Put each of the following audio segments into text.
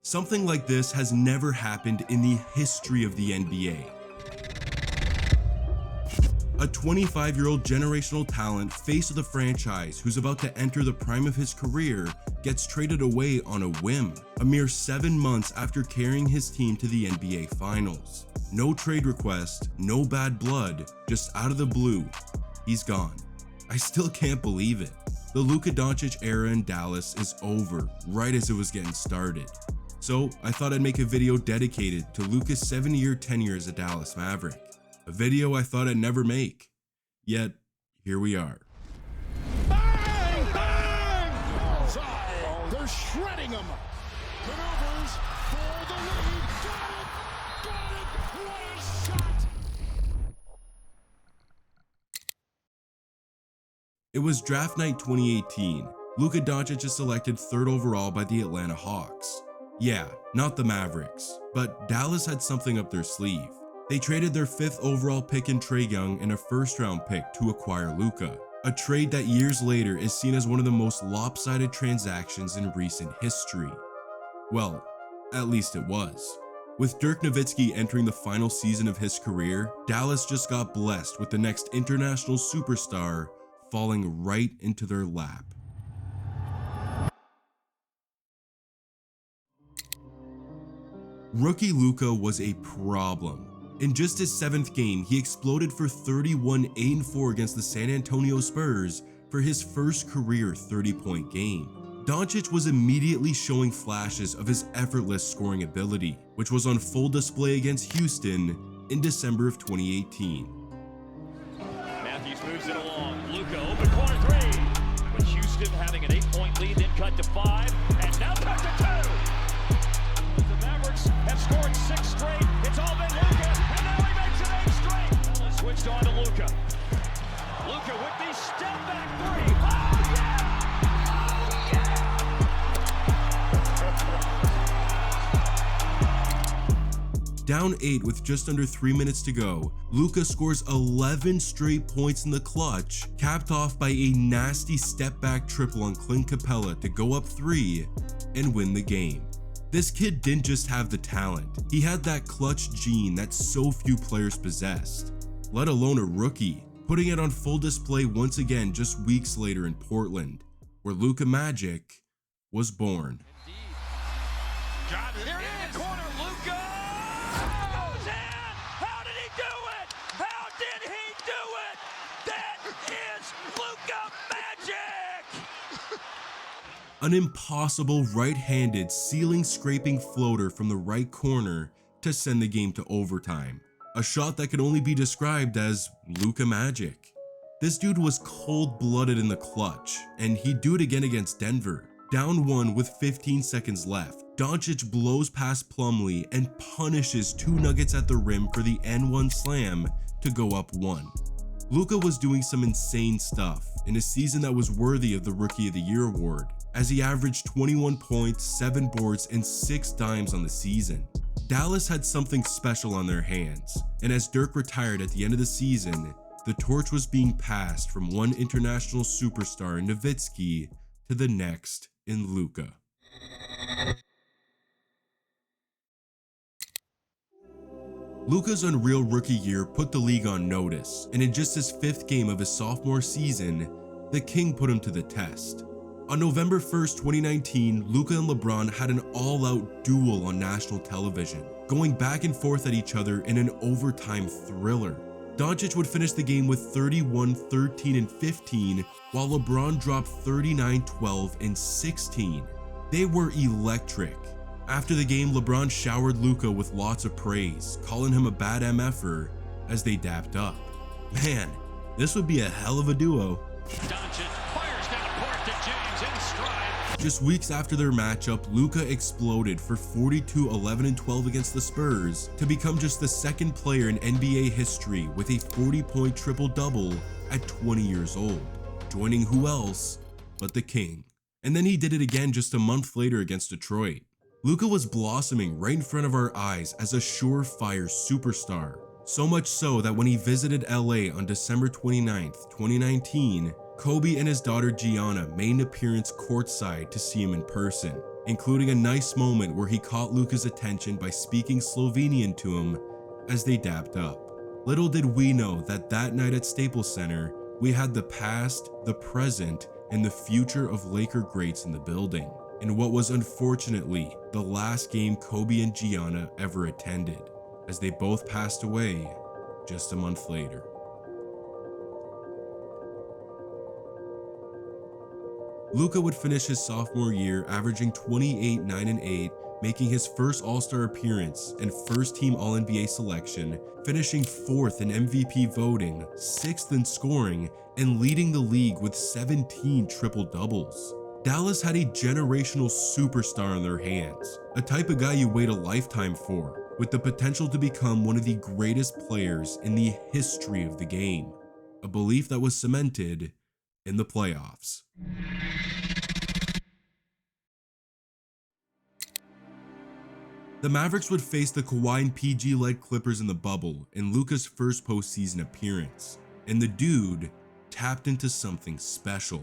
Something like this has never happened in the history of the NBA. A 25-year-old generational talent, face of the franchise, who's about to enter the prime of his career, gets traded away on a whim, a mere 7 months after carrying his team to the NBA Finals. No trade request, no bad blood, just out of the blue, he's gone. I still can't believe it. The Luka Doncic era in Dallas is over right as it was getting started. So I thought I'd make a video dedicated to Luka's 7-year tenure as a Dallas Maverick. A video I thought I'd never make. Yet, here we are. Bang! Bang! They're shredding him. Maneuvers for the lead. Got it! Got it! What a shot! It was draft night 2018. Luka Doncic is selected 3rd overall by the Atlanta Hawks. Yeah, not the Mavericks, but Dallas had something up their sleeve. They traded their 5th overall pick in Trae Young and a 1st-round pick to acquire Luka, a trade that years later is seen as one of the most lopsided transactions in recent history. Well, at least it was. With Dirk Nowitzki entering the final season of his career, Dallas just got blessed with the next international superstar falling right into their lap. Rookie Luka was a problem. In just his 7th game, he exploded for 31-8-4 against the San Antonio Spurs for his first career 30-point game. Doncic was immediately showing flashes of his effortless scoring ability, which was on full display against Houston in December of 2018. Matthews moves it along. Luka, open corner 3. With Houston having an 8-point lead, then cut to 5, and now cut to 2. The Mavericks have scored 6 straight. It's all been Luka, and now he makes it 8 straight. Switched on to Luka. Luka with the step back 3. Oh yeah! Down 8 with just under 3 minutes to go, Luka scores 11 straight points in the clutch, capped off by a nasty step-back triple on Clint Capella to go up 3 and win the game. This kid didn't just have the talent, he had that clutch gene that so few players possessed, let alone a rookie, putting it on full display once again just weeks later in Portland, where Luka Magic was born. Got it. There it is. Corner, Luka goes in. How did he do it? How did he do it? That is Luka Magic. An impossible right-handed ceiling-scraping floater from the right corner to send the game to overtime. A shot that could only be described as Luka Magic. This dude was cold-blooded in the clutch, and he'd do it again against Denver. Down 1 with 15 seconds left, Doncic blows past Plumlee and punishes 2 Nuggets at the rim for the N1 slam to go up 1. Luka was doing some insane stuff in a season that was worthy of the Rookie of the Year award, as he averaged 21 points, 7 boards, and 6 dimes on the season. Dallas had something special on their hands, and as Dirk retired at the end of the season, the torch was being passed from one international superstar in Nowitzki to the next in Luka. Luka's unreal rookie year put the league on notice, and in just his 5th game of his sophomore season, the King put him to the test. On November 1st, 2019, Luka and LeBron had an all-out duel on national television, going back and forth at each other in an overtime thriller. Doncic would finish the game with 31, 13, and 15, while LeBron dropped 39, 12, and 16. They were electric. After the game, LeBron showered Luka with lots of praise, calling him a bad MFer as they dapped up. Man, this would be a hell of a duo. Doncic fires down court to James in stride. Just weeks after their matchup, Luka exploded for 42, 11, and 12 against the Spurs to become just the 2nd player in NBA history with a 40-point triple-double at 20 years old, joining who else but the King. And then he did it again just a month later against Detroit. Luka was blossoming right in front of our eyes as a surefire superstar, so much so that when he visited LA on December 29th, 2019, Kobe and his daughter Gianna made an appearance courtside to see him in person. including a nice moment where he caught Luka's attention by speaking Slovenian to him as they dapped up. Little did we know that that night at Staples Center, we had the past, the present, and the future of Laker greats in the building, in what was unfortunately the last game Kobe and Gianna ever attended, as they both passed away just a month later. Luka would finish his sophomore year averaging 28, 9, and 8, making his first All-Star appearance and first-team All-NBA selection, finishing 4th in MVP voting, 6th in scoring, and leading the league with 17 triple-doubles. Dallas had a generational superstar in their hands, a type of guy you wait a lifetime for, with the potential to become one of the greatest players in the history of the game, a belief that was cemented in the playoffs. The Mavericks would face the Kawhi and PG-led Clippers in the bubble in Luka's first postseason appearance, and the dude tapped into something special.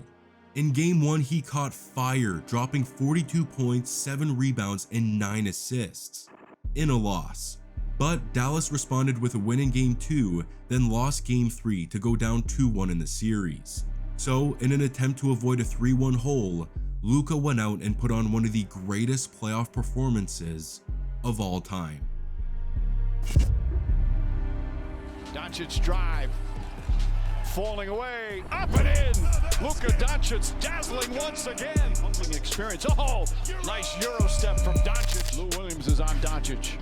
In Game 1, he caught fire, dropping 42 points, 7 rebounds, and 9 assists in a loss. But Dallas responded with a win in Game 2, then lost Game 3 to go down 2-1 in the series. So, in an attempt to avoid a 3-1 hole, Luka went out and put on one of the greatest playoff performances of all time. Doncic drive, falling away, up and in. Luka Doncic dazzling once again. Humbling experience. Oh, nice Euro step from Doncic. Lou Williams is on Doncic.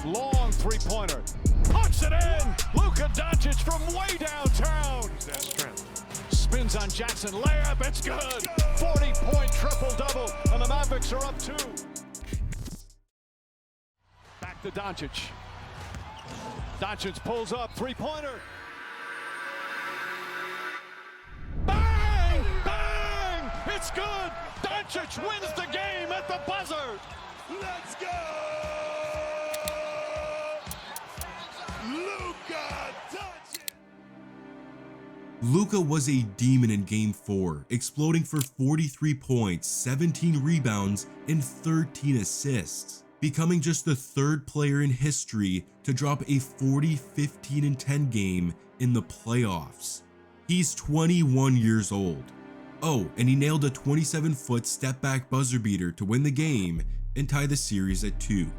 Long three-pointer, puts it in. Luka Doncic from way downtown. That's strength. Spins on Jackson, layup, it's good. 40-point triple-double, and the Mavericks are up 2. Back to Doncic. Doncic pulls up, three-pointer. Bang! Bang! It's good! Doncic wins the game at the buzzer! Let's go! Luka Doncic! Luka was a demon in Game 4, exploding for 43 points, 17 rebounds, and 13 assists, becoming just the third player in history to drop a 40, 15, and 10 game in the playoffs. He's 21 years old. Oh, and he nailed a 27-foot step-back buzzer beater to win the game and tie the series at 2.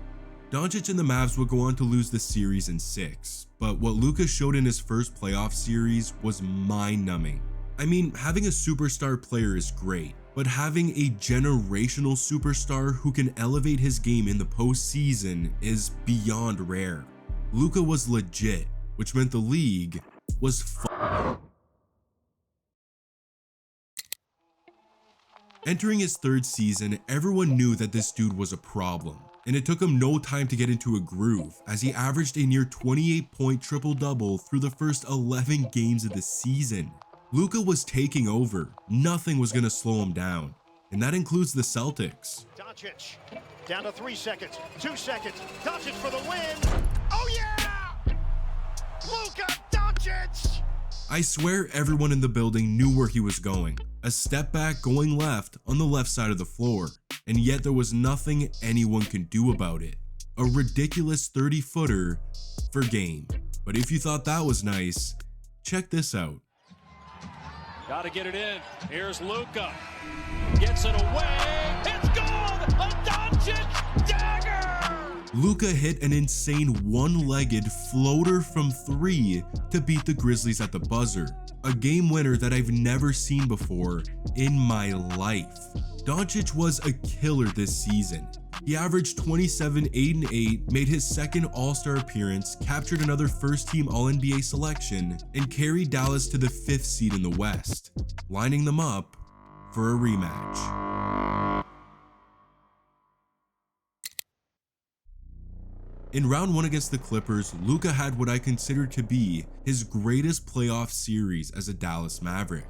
Doncic and the Mavs would go on to lose the series in 6, but what Luka showed in his first playoff series was mind-numbing. I mean, having a superstar player is great, but having a generational superstar who can elevate his game in the postseason is beyond rare. Luka was legit, which meant the league was Entering his third season, everyone knew that this dude was a problem, and it took him no time to get into a groove as he averaged a near 28-point triple-double through the first 11 games of the season. Luka was taking over, nothing was going to slow him down, and that includes the Celtics. Doncic, down to 3 seconds, 2 seconds, Doncic for the win! Oh yeah! Luka Doncic! I swear everyone in the building knew where he was going. A step back going left on the left side of the floor, and yet there was nothing anyone could do about it. A ridiculous 30-footer for game. But if you thought that was nice, check this out. Gotta get it in. Here's Luka. Gets it away. It's gone! A Doncic dagger! Luka hit an insane one-legged floater from 3 to beat the Grizzlies at the buzzer, a game winner that I've never seen before in my life. Doncic was a killer this season. He averaged 27, 8, and 8, made his second All-Star appearance, captured another first-team All-NBA selection, and carried Dallas to the 5th seed in the West, lining them up for a rematch. In round 1 against the Clippers, Luka had what I consider to be his greatest playoff series as a Dallas Maverick.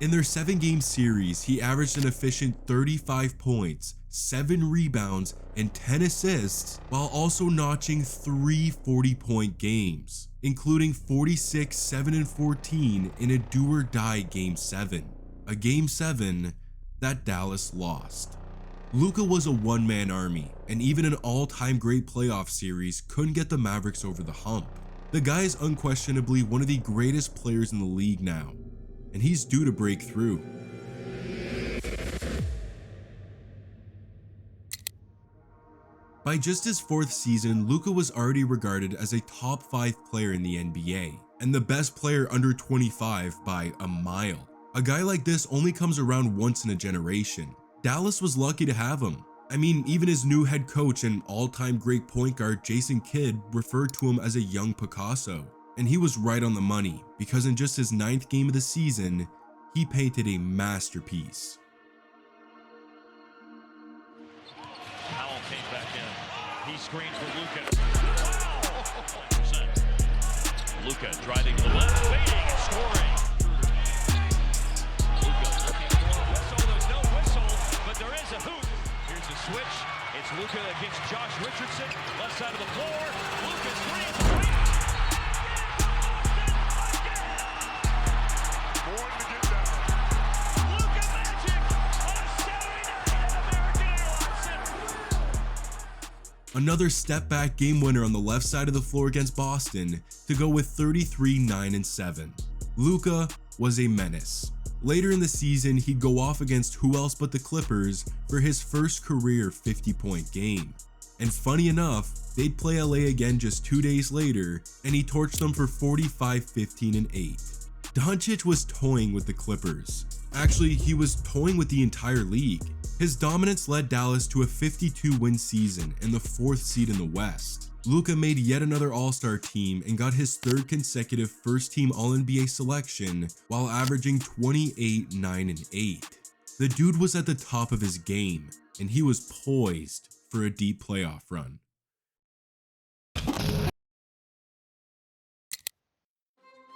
In their 7-game series, he averaged an efficient 35 points, 7 rebounds, and 10 assists, while also notching 3 40-point games, including 46, 7, and 14 in a do-or-die Game 7, a Game 7 that Dallas lost. Luka was a one-man army, and even an all-time great playoff series couldn't get the Mavericks over the hump. The guy is unquestionably one of the greatest players in the league now, and he's due to break through. By just his 4th season, Luka was already regarded as a top 5 player in the NBA, and the best player under 25 by a mile. A guy like this only comes around once in a generation. Dallas was lucky to have him. I mean, even his new head coach and all-time great point guard Jason Kidd referred to him as a young Picasso. And he was right on the money, because in just his 9th game of the season, he painted a masterpiece. Powell came back in. He screens for Luka. Wow! Luka driving to the left, fading and scoring. Luka looking for a whistle. There's no whistle, but there is a hoop. Here's the switch. It's Luka against Josh Richardson. Left side of the floor. Luka screens. Born to get down. Luka Magic on a Saturday night at American Airlines. Another step-back game winner on the left side of the floor against Boston to go with 33, 9, and 7. Luka was a menace. Later in the season, he'd go off against who else but the Clippers for his first career 50-point game. And funny enough, they'd play LA again just 2 days later, and he torched them for 45, 15, and 8. Doncic was toying with the Clippers. Actually, he was toying with the entire league. His dominance led Dallas to a 52-win season and the 4th seed in the West. Luka made yet another All-Star team and got his 3rd consecutive first-team All-NBA selection while averaging 28, 9, and 8. The dude was at the top of his game, and he was poised for a deep playoff run.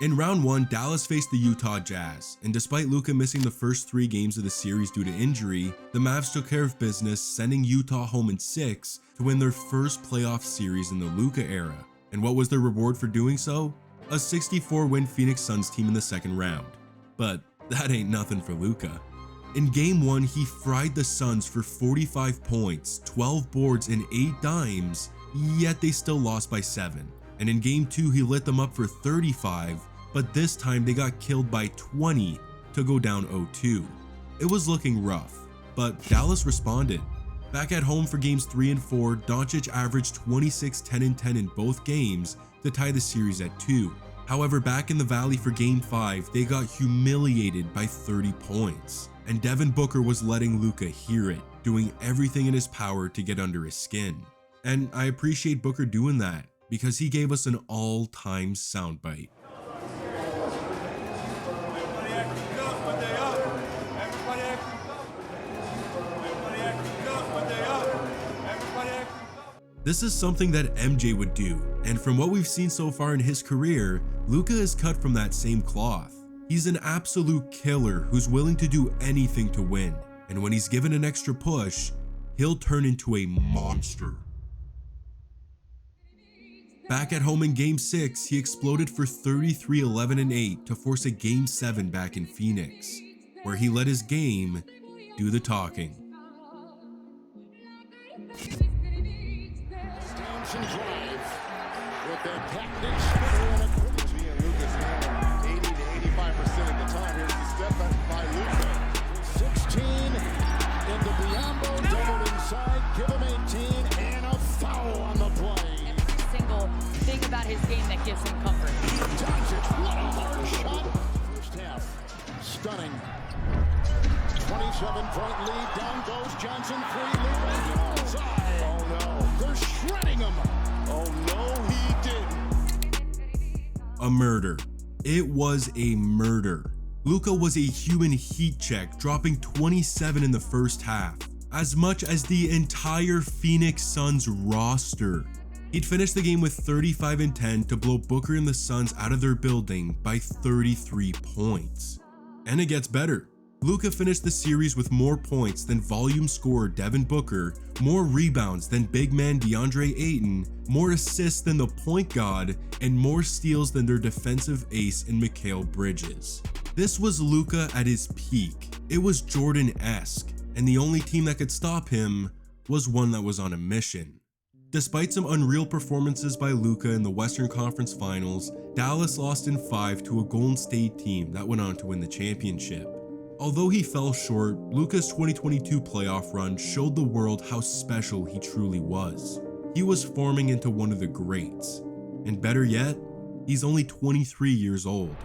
In round 1, Dallas faced the Utah Jazz, and despite Luka missing the first 3 games of the series due to injury, the Mavs took care of business, sending Utah home in 6 to win their first playoff series in the Luka era. And what was their reward for doing so? A 64-win Phoenix Suns team in the 2nd round. But that ain't nothing for Luka. In Game 1, he fried the Suns for 45 points, 12 boards, and 8 dimes, yet they still lost by 7. And in Game 2, he lit them up for 35, but this time they got killed by 20 to go down 0-2. It was looking rough, but Dallas responded. Back at home for Games 3 and 4, Doncic averaged 26, 10, and 10 in both games to tie the series at 2. However, back in the Valley for Game 5, they got humiliated by 30 points. And Devin Booker was letting Luka hear it, doing everything in his power to get under his skin. And I appreciate Booker doing that, because he gave us an all-time soundbite. This is something that MJ would do, and from what we've seen so far in his career, Luka is cut from that same cloth. He's an absolute killer who's willing to do anything to win, and when he's given an extra push, he'll turn into a monster. Back at home in Game 6, he exploded for 33, 11, and 8 to force a Game 7 back in Phoenix, where he let his game do the talking. Drive with their captain spinner and a quick Luka's handling 80 to 85% of the time. Here's the step back by Luka. 16 into Biombo, doubled inside, give him 18, and a foul on the play. Every single thing about his game that gives him comfort. Doncic, what a hard shot. First half, stunning. 27-point lead, down goes Johnson, 3, Luka outside. Oh no, they're shredding him. Oh no, he didn't. A murder. It was a murder. Luka was a human heat check, dropping 27 in the first half, as much as the entire Phoenix Suns roster. He'd finish the game with 35 and 10 to blow Booker and the Suns out of their building by 33 points. And it gets better. Luka finished the series with more points than volume scorer Devin Booker, more rebounds than big man DeAndre Ayton, more assists than the point god, and more steals than their defensive ace in Mikal Bridges. This was Luka at his peak. It was Jordan-esque, and the only team that could stop him was one that was on a mission. Despite some unreal performances by Luka in the Western Conference Finals, Dallas lost in 5 to a Golden State team that went on to win the championship. Although he fell short, Luka's 2022 playoff run showed the world how special he truly was. He was forming into one of the greats, and better yet, he's only 23 years old.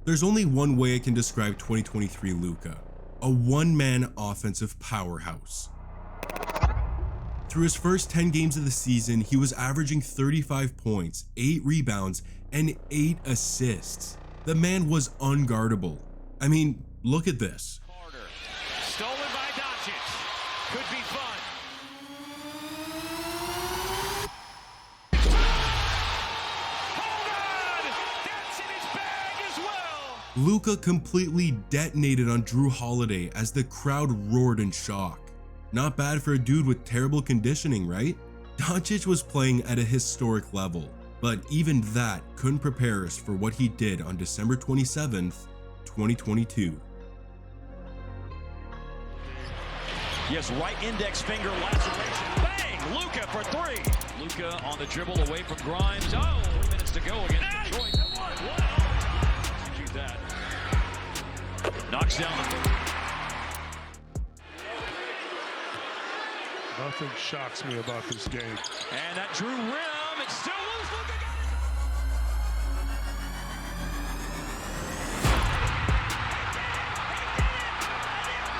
There's only one way I can describe 2023 Luka: a one-man offensive powerhouse. Through his first 10 games of the season, he was averaging 35 points, 8 rebounds, and 8 assists. The man was unguardable. I mean, look at this. Carter, stolen by Doncic. Could be fun. Hold on! That's in his bag as well. Luka completely detonated on Drew Holiday as the crowd roared in shock. Not bad for a dude with terrible conditioning, right? Doncic was playing at a historic level, but even that couldn't prepare us for what he did on December 27th, 2022. Yes, right index finger laceration. Bang! Luka for 3. Luka on the dribble away from Grimes. Oh, 3 minutes to go against Detroit. Execute that. Knocks down the... Nothing shocks me about this game. And that drew rim. It's still loose. Luka got it.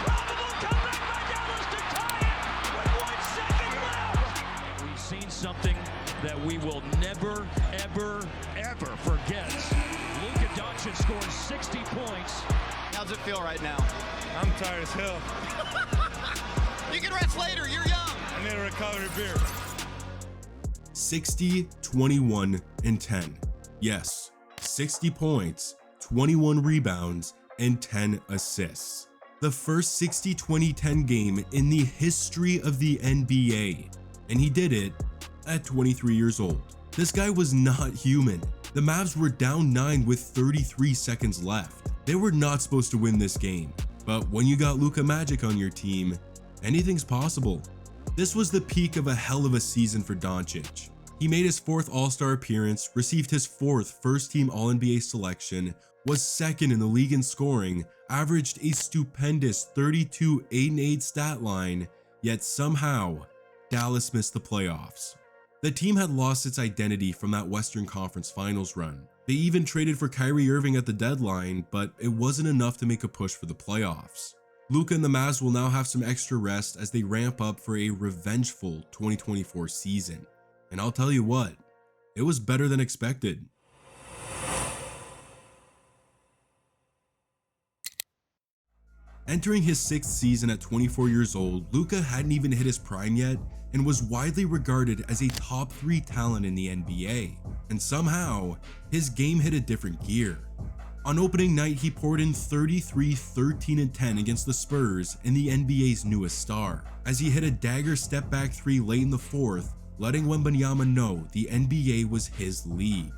Improbable comeback by Dallas to tie it with 1 second left. We've seen something that we will never, ever, ever forget. Luka Doncic scores 60 points. How's it feel right now? I'm tired as hell. You can rest later. You're young. I need a recovery beer. 60, 21, and 10. Yes, 60 points, 21 rebounds, and 10 assists. The first 60-20-10 game in the history of the NBA. And he did it at 23 years old. This guy was not human. The Mavs were down 9 with 33 seconds left. They were not supposed to win this game. But when you got Luka Magic on your team, anything's possible. This was the peak of a hell of a season for Doncic. He made his 4th All-Star appearance, received his 4th first-team All-NBA selection, was 2nd in the league in scoring, averaged a stupendous 32, 8, and 8 stat line, yet somehow, Dallas missed the playoffs. The team had lost its identity from that Western Conference Finals run. They even traded for Kyrie Irving at the deadline, but it wasn't enough to make a push for the playoffs. Luka and the Mavs will now have some extra rest as they ramp up for a revengeful 2024 season. And I'll tell you what, it was better than expected. Entering his 6th season at 24 years old, Luka hadn't even hit his prime yet and was widely regarded as a top 3 talent in the NBA. And somehow, his game hit a different gear. On opening night, he poured in 33, 13, and 10 against the Spurs and the NBA's newest star, as he hit a dagger step-back 3 late in the 4th, letting Wembanyama know the NBA was his league.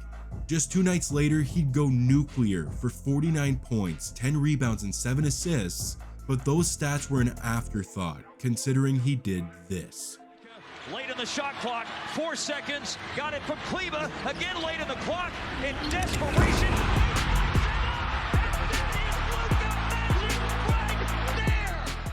Just 2 nights later, he'd go nuclear for 49 points, 10 rebounds, and 7 assists, but those stats were an afterthought, considering he did this. Late in the shot clock, 4 seconds, got it from Kleba, again late in the clock, in desperation.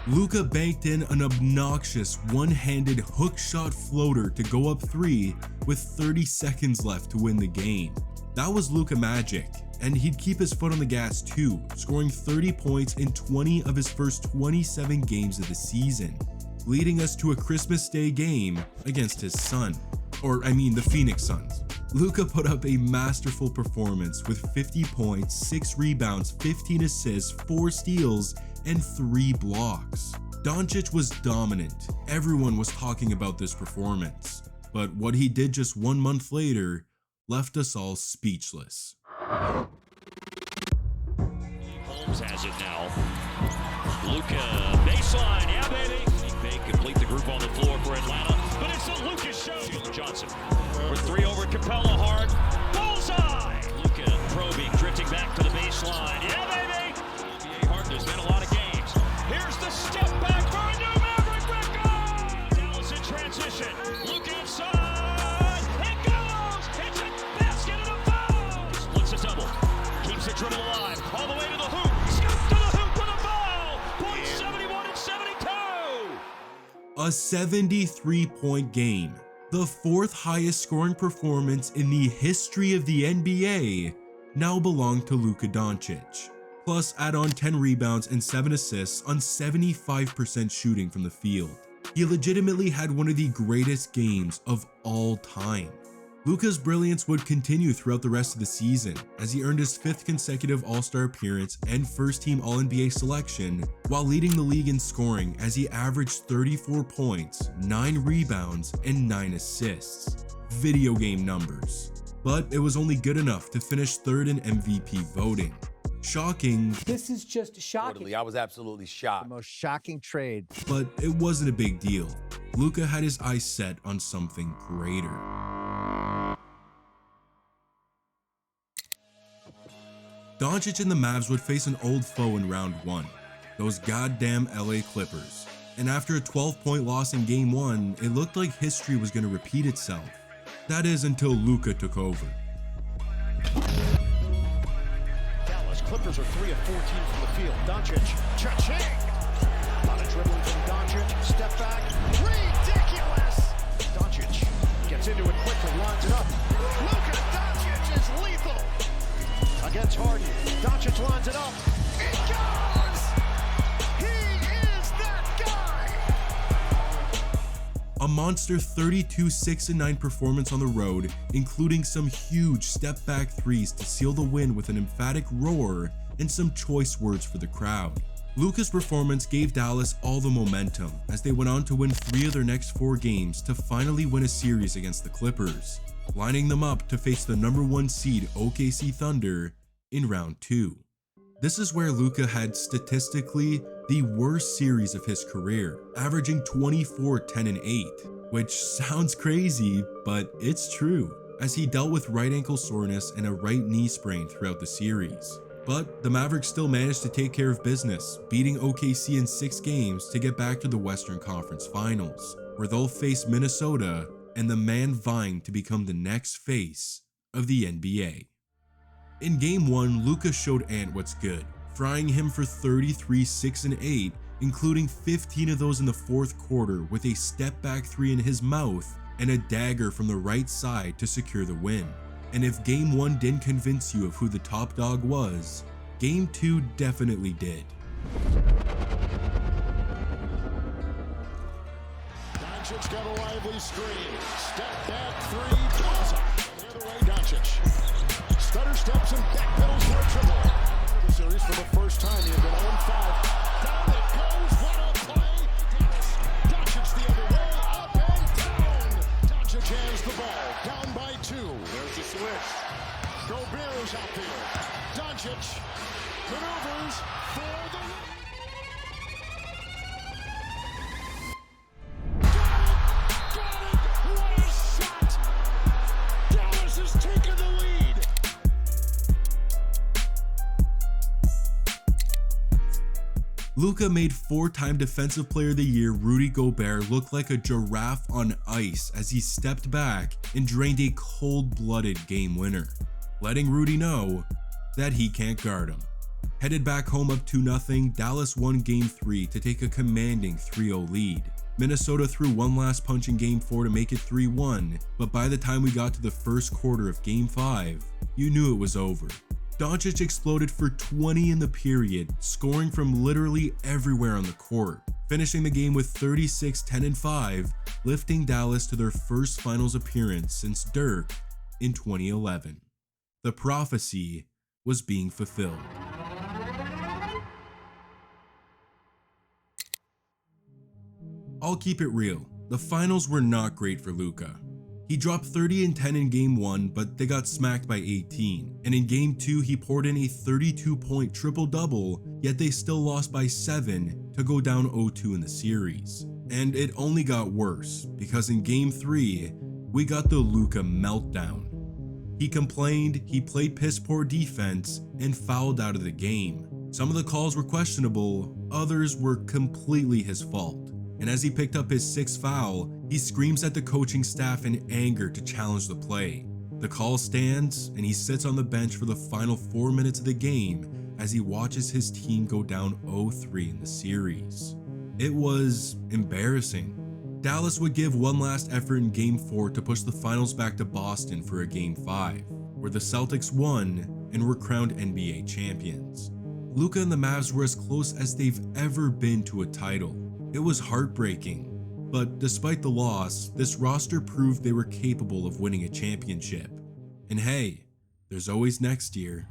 Luka banked in an obnoxious one-handed hook shot floater to go up 3 with 30 seconds left to win the game. That was Luka Magic, and he'd keep his foot on the gas too, scoring 30 points in 20 of his first 27 games of the season, leading us to a Christmas Day game against his son, the Phoenix Suns. Luka put up a masterful performance with 50 points, 6 rebounds, 15 assists, 4 steals, and 3 blocks. Doncic was dominant. Everyone was talking about this performance, but what he did just 1 month later left us all speechless. Holmes has it now. Luka, baseline, yeah baby. They complete the group on the floor for Atlanta, but it's a Luka show. Johnson for 3 over Capella, hard, bullseye. Luka probing, drifting back to the A 73-point game, the fourth highest scoring performance in the history of the NBA, now belonged to Luka Doncic. Plus, add on 10 rebounds and 7 assists on 75% shooting from the field. He legitimately had one of the greatest games of all time. Luka's brilliance would continue throughout the rest of the season as he earned his 5th consecutive All-Star appearance and first-team All-NBA selection, while leading the league in scoring as he averaged 34 points, 9 rebounds, and 9 assists. Video game numbers. But it was only good enough to finish 3rd in MVP voting. Shocking. This is just shocking. Totally, I was absolutely shocked. The most shocking trade. But it wasn't a big deal. Luka had his eyes set on something greater. Doncic and the Mavs would face an old foe in round 1, those goddamn LA Clippers. And after a 12-point loss in game 1, it looked like history was going to repeat itself. That is until Luka took over. Dallas Clippers are 3 of 14 from the field. Doncic, cha-ching! A lot of dribbling from Doncic, step back, ridiculous! Doncic gets into it quickly, lines it up. Luka Doncic is lethal! Against Harden, Doncic lines it up. It goes! He is that guy! A monster 32-6-9 performance on the road, including some huge step-back threes to seal the win with an emphatic roar and some choice words for the crowd. Luka's performance gave Dallas all the momentum as they went on to win 3 of their next 4 games to finally win a series against the Clippers, lining them up to face the number 1 seed OKC Thunder in round 2. This is where Luka had statistically the worst series of his career, averaging 24, 10, and 8, which sounds crazy, but it's true, as he dealt with right ankle soreness and a right knee sprain throughout the series. But the Mavericks still managed to take care of business, beating OKC in 6 games to get back to the Western Conference Finals, where they'll face Minnesota and the man vying to become the next face of the NBA. In game 1, Luka showed Ant what's good, frying him for 33, 6, and 8, including 15 of those in the 4th quarter with a step-back 3 in his mouth and a dagger from the right side to secure the win. And if game 1 didn't convince you of who the top dog was, game 2 definitely did. Doncic got a lively screen. Step back 3, Gaza. The other way, Doncic. Stutter steps and back pedals for a triple. The series for the first time, he had been 0-5. Down it goes, what a play! Doncic the other way, up and down. Doncic has the ball, down by 2. There's the switch. Gobert is out there. Doncic maneuvers for the win. Got it! What a shot! Dallas has taken the lead. Luka made 4-time Defensive Player of the Year Rudy Gobert look like a giraffe on ice as he stepped back and drained a cold-blooded game winner, letting Rudy know that he can't guard him. Headed back home up 2-0, Dallas won Game 3 to take a commanding 3-0 lead. Minnesota threw one last punch in Game 4 to make it 3-1, but by the time we got to the first quarter of Game 5, you knew it was over. Doncic exploded for 20 in the period, scoring from literally everywhere on the court, finishing the game with 36, 10, and 5, lifting Dallas to their first finals appearance since Dirk in 2011. The prophecy was being fulfilled. I'll keep it real, the finals were not great for Luka. He dropped 30 and 10 in game 1, but they got smacked by 18. And in game 2, he poured in a 32-point triple-double, yet they still lost by 7 to go down 0-2 in the series. And it only got worse, because in game 3, we got the Luka meltdown. He complained, he played piss-poor defense, and fouled out of the game. Some of the calls were questionable, others were completely his fault. And as he picked up his 6th foul, he screams at the coaching staff in anger to challenge the play. The call stands, and he sits on the bench for the final 4 minutes of the game as he watches his team go down 0-3 in the series. It was embarrassing. Dallas would give one last effort in Game 4 to push the finals back to Boston for a Game 5, where the Celtics won and were crowned NBA champions. Luka and the Mavs were as close as they've ever been to a title. It was heartbreaking, but despite the loss, this roster proved they were capable of winning a championship. And hey, there's always next year.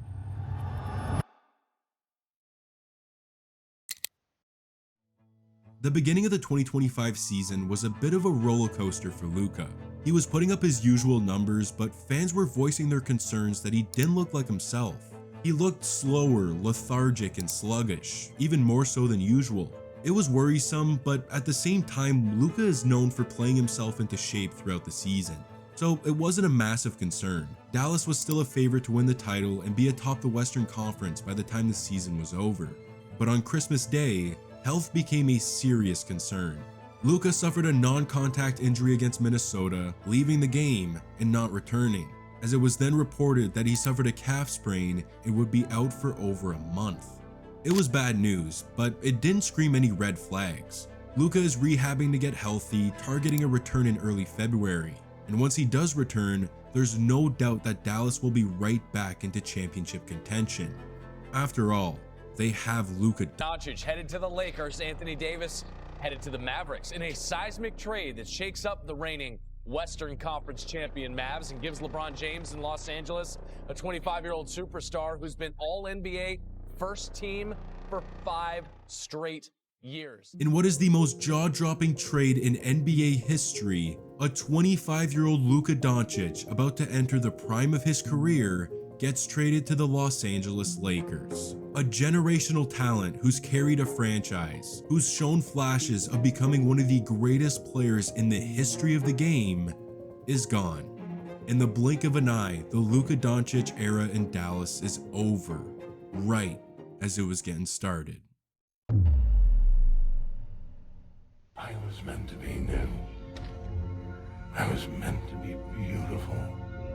The beginning of the 2025 season was a bit of a roller coaster for Luka. He was putting up his usual numbers, but fans were voicing their concerns that he didn't look like himself. He looked slower, lethargic, and sluggish, even more so than usual. It was worrisome, but at the same time, Luka is known for playing himself into shape throughout the season. So it wasn't a massive concern. Dallas was still a favorite to win the title and be atop the Western Conference by the time the season was over. But on Christmas Day, health became a serious concern. Luka suffered a non-contact injury against Minnesota, leaving the game and not returning, as it was then reported that he suffered a calf sprain and would be out for over a month. It was bad news, but it didn't scream any red flags. Luka is rehabbing to get healthy, targeting a return in early February, and once he does return, there's no doubt that Dallas will be right back into championship contention. After all, they have Luka Doncic headed to the Lakers, Anthony Davis headed to the Mavericks in a seismic trade that shakes up the reigning Western Conference champion Mavs and gives LeBron James in Los Angeles a 25-year-old superstar who's been All-NBA first team for 5 straight years. In what is the most jaw-dropping trade in NBA history, a 25-year-old Luka Doncic, about to enter the prime of his career, gets traded to the Los Angeles Lakers. A generational talent who's carried a franchise, who's shown flashes of becoming one of the greatest players in the history of the game, is gone. In the blink of an eye, the Luka Doncic era in Dallas is over, right as it was getting started. I was meant to be new. I was meant to be beautiful.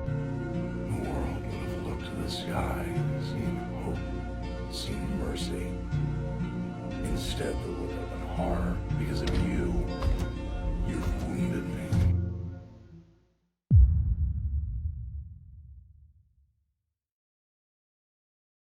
The world would have looked to the sky and seen hope, seen mercy. Instead, there would have been horror because of you.